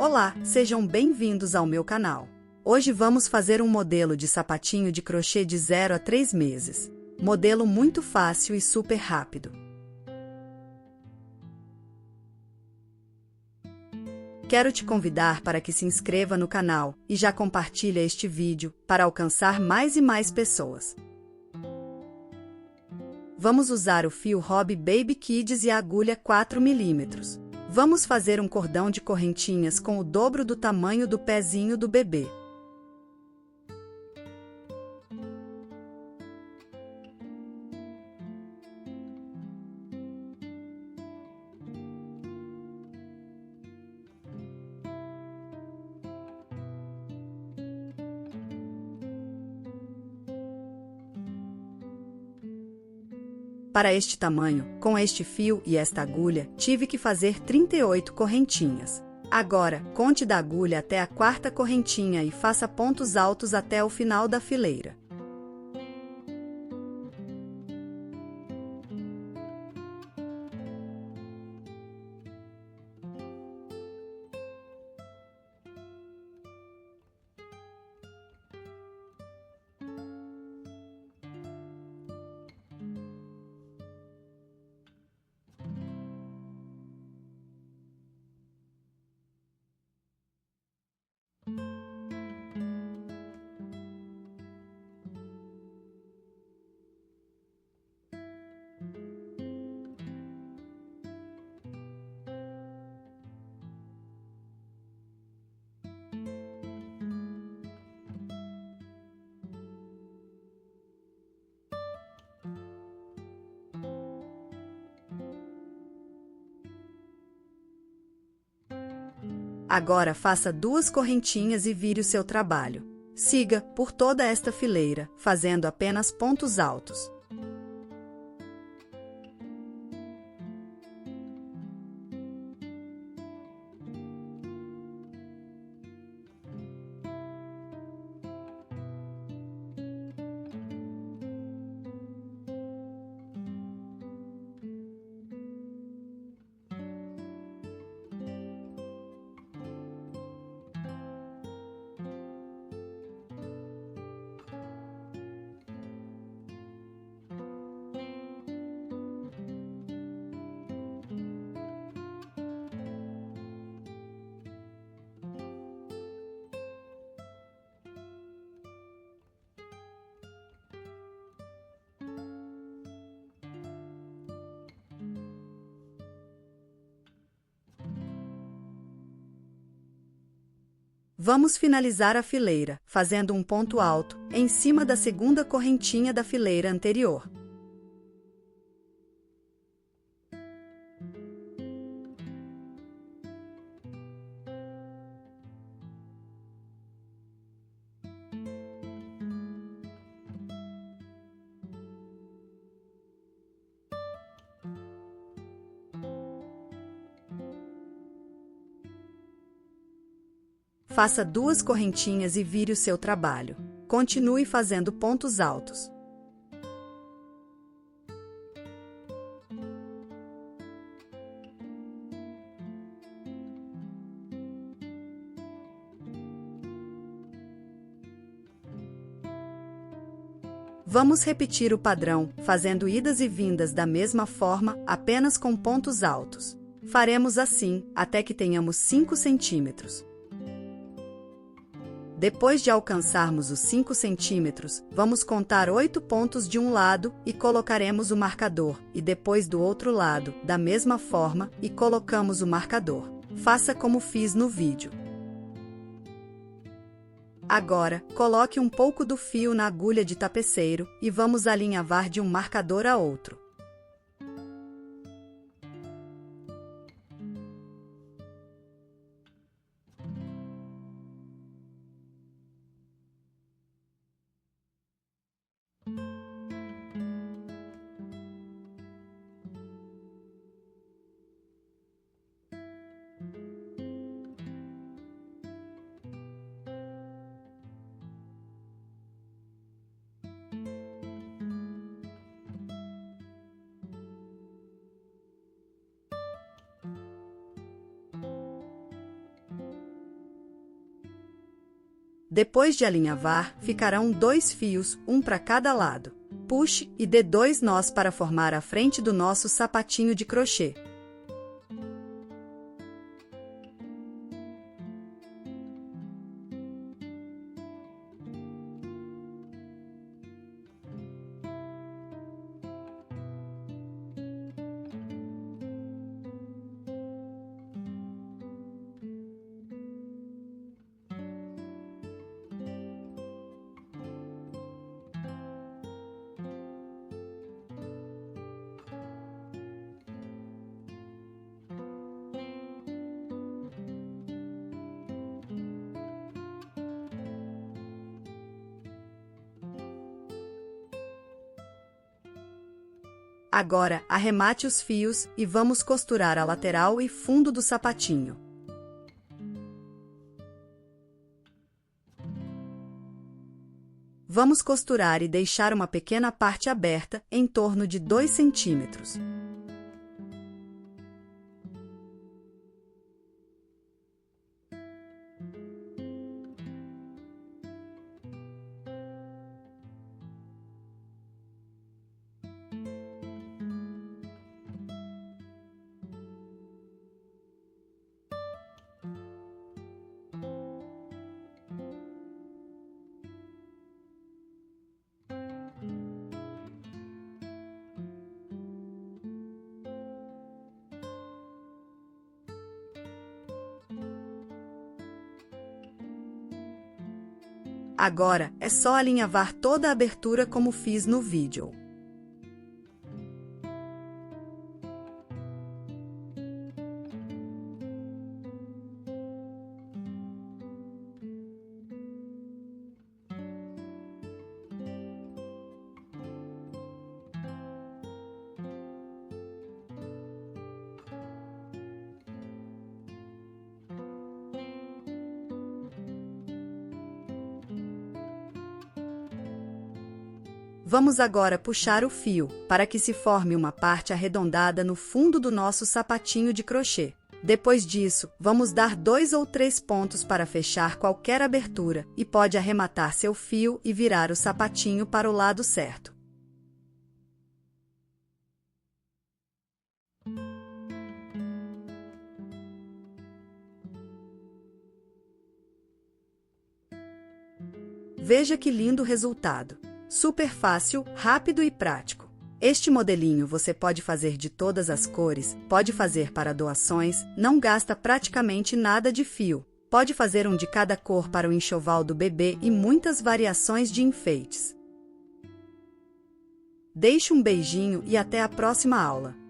Olá, sejam bem-vindos ao meu canal. Hoje vamos fazer um modelo de sapatinho de crochê de 0 a 3 meses. Modelo muito fácil e super rápido. Quero te convidar para que se inscreva no canal e já compartilhe este vídeo para alcançar mais e mais pessoas. Vamos usar o fio Hobby Baby Kids e a agulha 4 mm. Vamos fazer um cordão de correntinhas com o dobro do tamanho do pezinho do bebê. Para este tamanho, com este fio e esta agulha, tive que fazer 38 correntinhas. Agora, conte da agulha até a 4ª correntinha e faça pontos altos até o final da fileira. Agora faça 2 correntinhas e vire o seu trabalho. Siga por toda esta fileira, fazendo apenas pontos altos. Vamos finalizar a fileira, fazendo um ponto alto, em cima da 2ª correntinha da fileira anterior. Faça 2 correntinhas e vire o seu trabalho. Continue fazendo pontos altos. Vamos repetir o padrão, fazendo idas e vindas da mesma forma, apenas com pontos altos. Faremos assim, até que tenhamos 5 centímetros. Depois de alcançarmos os 5 centímetros, vamos contar 8 pontos de um lado e colocaremos o marcador, e depois do outro lado, da mesma forma, e colocamos o marcador. Faça como fiz no vídeo. Agora, coloque um pouco do fio na agulha de tapeceiro e vamos alinhavar de um marcador a outro. Depois de alinhavar, ficarão 2 fios, um para cada lado. Puxe e dê 2 nós para formar a frente do nosso sapatinho de crochê. Agora, arremate os fios e vamos costurar a lateral e fundo do sapatinho. Vamos costurar e deixar uma pequena parte aberta, em torno de 2 centímetros. Agora, é só alinhavar toda a abertura como fiz no vídeo. Vamos agora puxar o fio, para que se forme uma parte arredondada no fundo do nosso sapatinho de crochê. Depois disso, vamos dar 2 ou 3 pontos para fechar qualquer abertura e pode arrematar seu fio e virar o sapatinho para o lado certo. Veja que lindo resultado! Super fácil, rápido e prático. Este modelinho você pode fazer de todas as cores, pode fazer para doações, não gasta praticamente nada de fio. Pode fazer um de cada cor para o enxoval do bebê e muitas variações de enfeites. Deixe um beijinho e até a próxima aula!